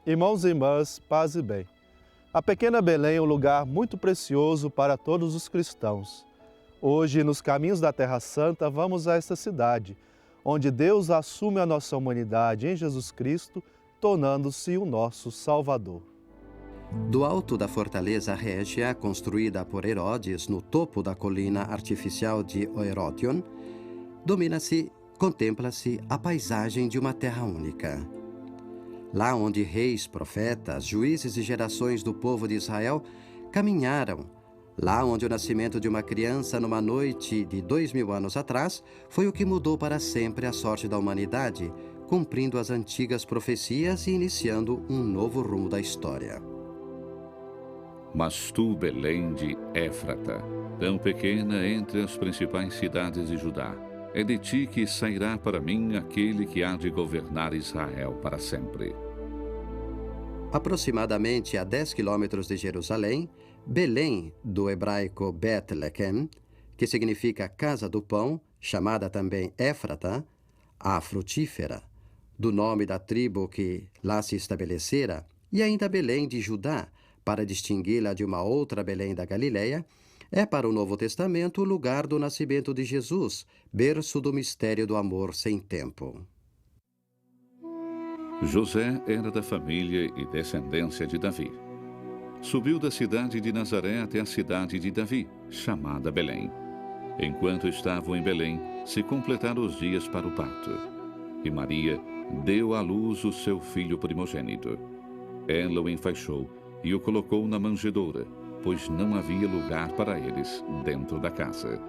Irmãos e irmãs, paz e bem. A pequena Belém é um lugar muito precioso para todos os cristãos. Hoje, nos caminhos da Terra Santa, vamos a esta cidade, onde Deus assume a nossa humanidade em Jesus Cristo, tornando-se o nosso Salvador. Do alto da fortaleza régia, construída por Herodes no topo da colina artificial de Oerotion, contempla-se a paisagem de uma terra única. Lá onde reis, profetas, juízes e gerações do povo de Israel caminharam, lá onde o nascimento de uma criança numa noite de 2000 anos atrás foi o que mudou para sempre a sorte da humanidade, cumprindo as antigas profecias e iniciando um novo rumo da história. Mas tu, Belém de Éfrata, tão pequena entre as principais cidades de Judá, é de ti que sairá para mim aquele que há de governar Israel para sempre. Aproximadamente a 10 quilômetros de Jerusalém, Belém, do hebraico Bet-Lehem, que significa casa do pão, chamada também Éfrata, a frutífera, do nome da tribo que lá se estabelecera, e ainda Belém de Judá, para distingui-la de uma outra Belém da Galileia, é para o Novo Testamento o lugar do nascimento de Jesus, berço do mistério do amor sem tempo. José era da família e descendência de Davi. Subiu da cidade de Nazaré até a cidade de Davi, chamada Belém. Enquanto estavam em Belém, se completaram os dias para o parto. E Maria deu à luz o seu filho primogênito. Ela o enfaixou e o colocou na manjedoura, pois não havia lugar para eles dentro da casa.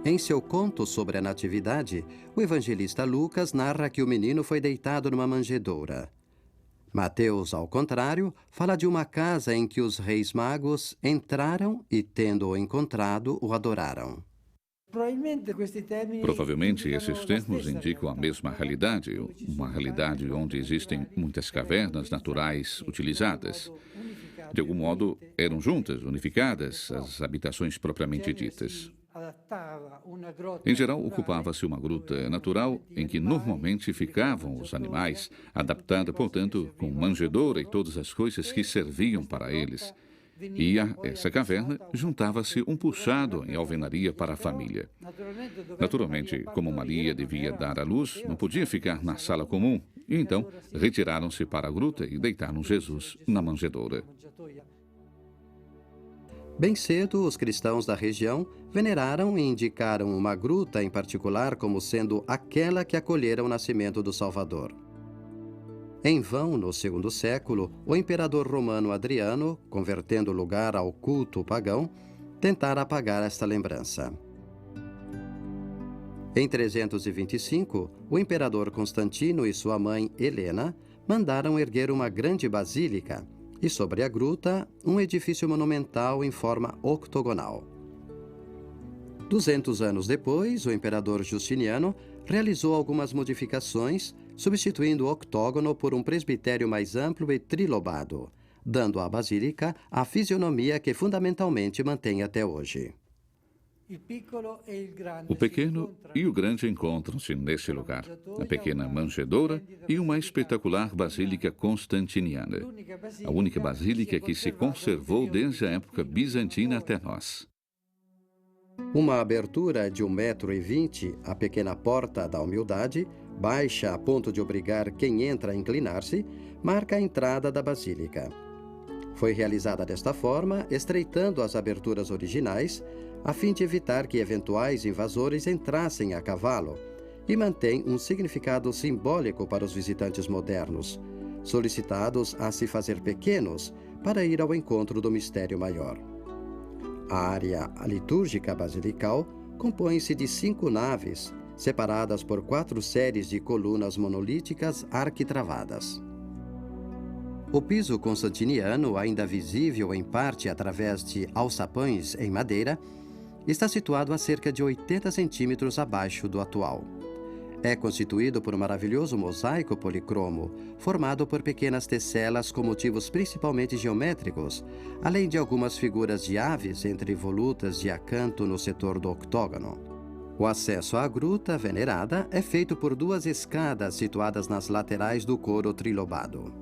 Em seu conto sobre a Natividade, o evangelista Lucas narra que o menino foi deitado numa manjedoura. Mateus, ao contrário, fala de uma casa em que os reis magos entraram e, tendo-o encontrado, o adoraram. Provavelmente esses termos indicam a mesma realidade, uma realidade onde existem muitas cavernas naturais utilizadas. De algum modo, eram juntas, unificadas, as habitações propriamente ditas. Em geral, ocupava-se uma gruta natural em que normalmente ficavam os animais, adaptada, portanto, com manjedoura e todas as coisas que serviam para eles. E a essa caverna juntava-se um puxado em alvenaria para a família. Naturalmente, como Maria devia dar à luz, não podia ficar na sala comum, e então retiraram-se para a gruta e deitaram Jesus na manjedoura. Bem cedo, os cristãos da região veneraram e indicaram uma gruta em particular como sendo aquela que acolhera o nascimento do Salvador. Em vão, no segundo século, o imperador romano Adriano, convertendo o lugar ao culto pagão, tentara apagar esta lembrança. Em 325, o imperador Constantino e sua mãe Helena mandaram erguer uma grande basílica e, sobre a gruta, um edifício monumental em forma octogonal. 200 anos depois, o imperador Justiniano realizou algumas modificações, substituindo o octógono por um presbitério mais amplo e trilobado, dando à basílica a fisionomia que fundamentalmente mantém até hoje. O pequeno e o grande encontram-se nesse lugar, a pequena manjedoura e uma espetacular basílica constantiniana, a única basílica que se conservou desde a época bizantina até nós. Uma abertura de 1,20 m, a pequena porta da humildade, baixa a ponto de obrigar quem entra a inclinar-se, marca a entrada da basílica. Foi realizada desta forma, estreitando as aberturas originais, a fim de evitar que eventuais invasores entrassem a cavalo, e mantém um significado simbólico para os visitantes modernos, solicitados a se fazer pequenos para ir ao encontro do mistério maior. A área litúrgica basilical compõe-se de 5 naves, separadas por 4 séries de colunas monolíticas arquitravadas. O piso constantiniano, ainda visível em parte através de alçapões em madeira, está situado a cerca de 80 centímetros abaixo do atual. É constituído por um maravilhoso mosaico policromo, formado por pequenas tecelas com motivos principalmente geométricos, além de algumas figuras de aves entre volutas de acanto no setor do octógono. O acesso à gruta venerada é feito por duas escadas situadas nas laterais do coro trilobado.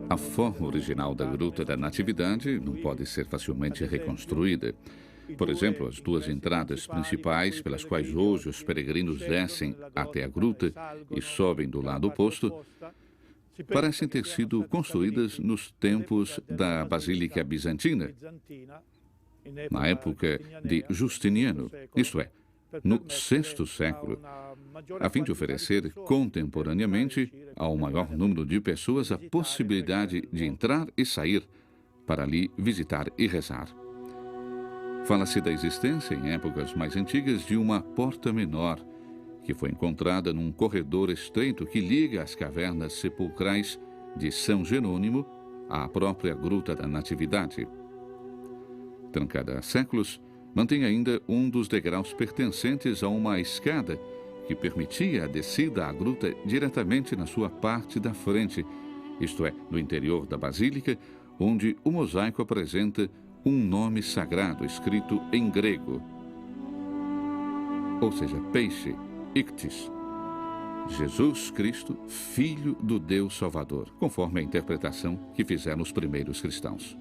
A forma original da Gruta da Natividade não pode ser facilmente reconstruída. Por exemplo, as duas entradas principais pelas quais hoje os peregrinos descem até a gruta e sobem do lado oposto parecem ter sido construídas nos tempos da Basílica Bizantina, na época de Justiniano, isto é, no sexto século, a fim de oferecer contemporaneamente ao maior número de pessoas a possibilidade de entrar e sair para ali visitar e rezar. Fala-se da existência, em épocas mais antigas, de uma porta menor, que foi encontrada num corredor estreito que liga as cavernas sepulcrais de São Jerônimo à própria Gruta da Natividade. Trancada há séculos, mantém ainda um dos degraus pertencentes a uma escada que permitia a descida à gruta diretamente na sua parte da frente, isto é, no interior da basílica, onde o mosaico apresenta um nome sagrado escrito em grego, ou seja, peixe, ictis, Jesus Cristo, Filho do Deus Salvador, conforme a interpretação que fizeram os primeiros cristãos.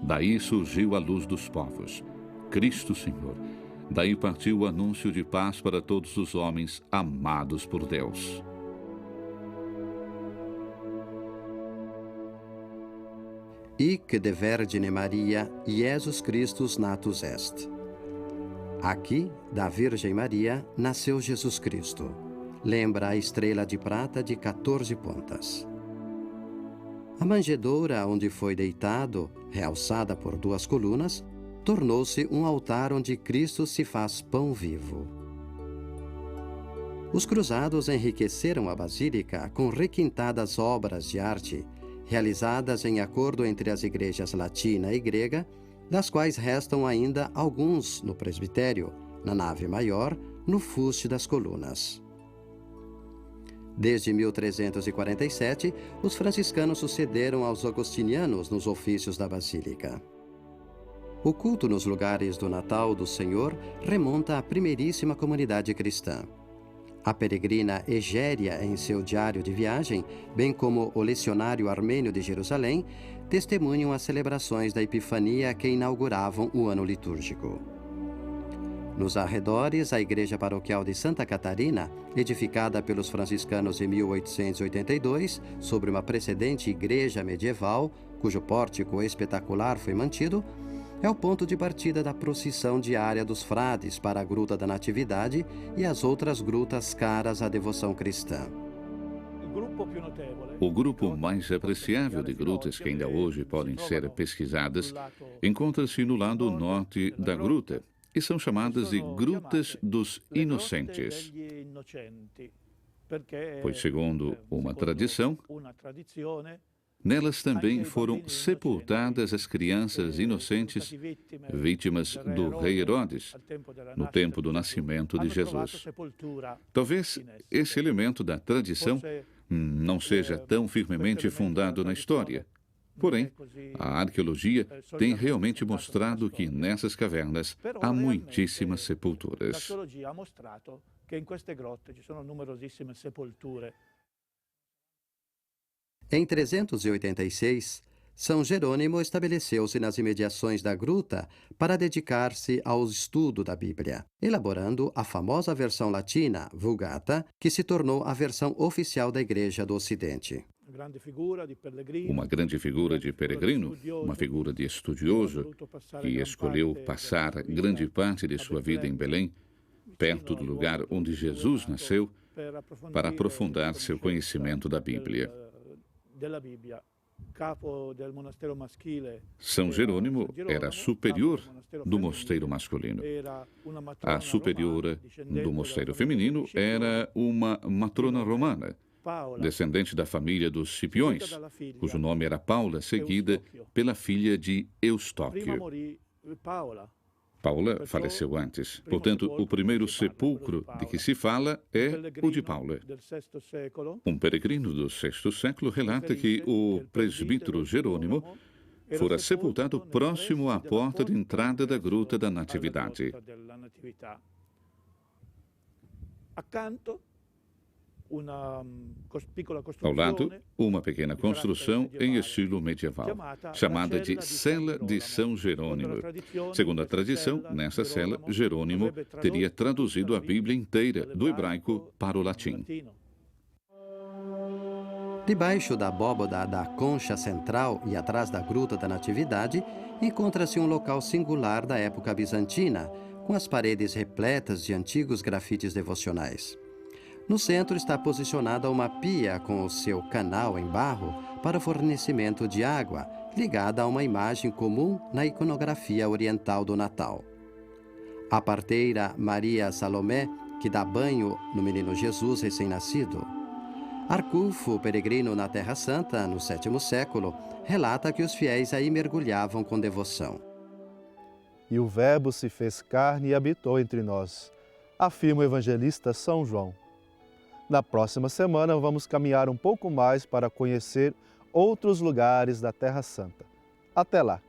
Daí surgiu a luz dos povos, Cristo Senhor. Daí partiu o anúncio de paz para todos os homens amados por Deus. Hic de Vergine Maria, Jesus Christus natus est. Aqui, da Virgem Maria, nasceu Jesus Cristo. Lembra a estrela de prata de 14 pontas. A manjedoura onde foi deitado, realçada por duas colunas, tornou-se um altar onde Cristo se faz pão vivo. Os cruzados enriqueceram a basílica com requintadas obras de arte, realizadas em acordo entre as igrejas latina e grega, das quais restam ainda alguns no presbitério, na nave maior, no fuste das colunas. Desde 1347, os franciscanos sucederam aos agostinianos nos ofícios da basílica. O culto nos lugares do Natal do Senhor remonta à primeiríssima comunidade cristã. A peregrina Egéria, em seu diário de viagem, bem como o lecionário armênio de Jerusalém, testemunham as celebrações da Epifania que inauguravam o ano litúrgico. Nos arredores, a igreja paroquial de Santa Catarina, edificada pelos franciscanos em 1882, sobre uma precedente igreja medieval, cujo pórtico espetacular foi mantido, é o ponto de partida da procissão diária dos frades para a Gruta da Natividade e as outras grutas caras à devoção cristã. O grupo mais apreciável de grutas que ainda hoje podem ser pesquisadas encontra-se no lado norte da gruta e são chamadas de Grutas dos Inocentes, pois, segundo uma tradição, nelas também foram sepultadas as crianças inocentes vítimas do rei Herodes, no tempo do nascimento de Jesus. Talvez esse elemento da tradição não seja tão firmemente fundado na história. Porém, a arqueologia tem realmente mostrado que nessas cavernas há muitíssimas sepulturas. Em 386, São Jerônimo estabeleceu-se nas imediações da gruta para dedicar-se ao estudo da Bíblia, elaborando a famosa versão latina, Vulgata, que se tornou a versão oficial da Igreja do Ocidente. Uma grande figura de peregrino, uma figura de estudioso, que escolheu passar grande parte de sua vida em Belém, perto do lugar onde Jesus nasceu, para aprofundar seu conhecimento da Bíblia. São Jerônimo era superior do mosteiro masculino. A superiora do mosteiro feminino era uma matrona romana, descendente da família dos Scipiões, cujo nome era Paula, seguida pela filha de Eustóquio. Paula faleceu antes. Portanto, o primeiro sepulcro de que se fala é o de Paula. Um peregrino do sexto século relata que o presbítero Jerônimo fora sepultado próximo à porta de entrada da Gruta da Natividade. Ao lado, uma pequena construção em estilo medieval, chamada de Cela de São Jerônimo. Segundo a tradição, nessa cela, Jerônimo teria traduzido a Bíblia inteira, do hebraico para o latim. Debaixo da abóbada da concha central e atrás da Gruta da Natividade, encontra-se um local singular da época bizantina, com as paredes repletas de antigos grafites devocionais. No centro está posicionada uma pia com o seu canal em barro para fornecimento de água, ligada a uma imagem comum na iconografia oriental do Natal. A parteira Maria Salomé, que dá banho no menino Jesus recém-nascido. Arculfo, peregrino na Terra Santa, no VII século, relata que os fiéis aí mergulhavam com devoção. E o Verbo se fez carne e habitou entre nós, afirma o evangelista São João. Na próxima semana vamos caminhar um pouco mais para conhecer outros lugares da Terra Santa. Até lá!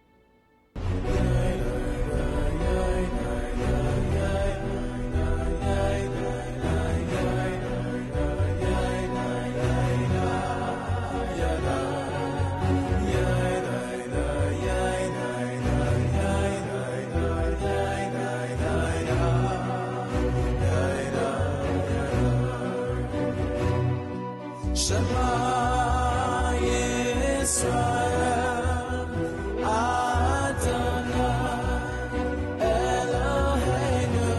Shema Yisrael Adonai Eloheinu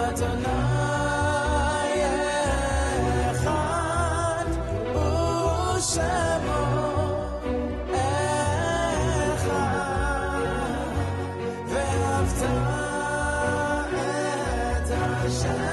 Adonai Echad U'Shemo Echad Ve'afta et Hashem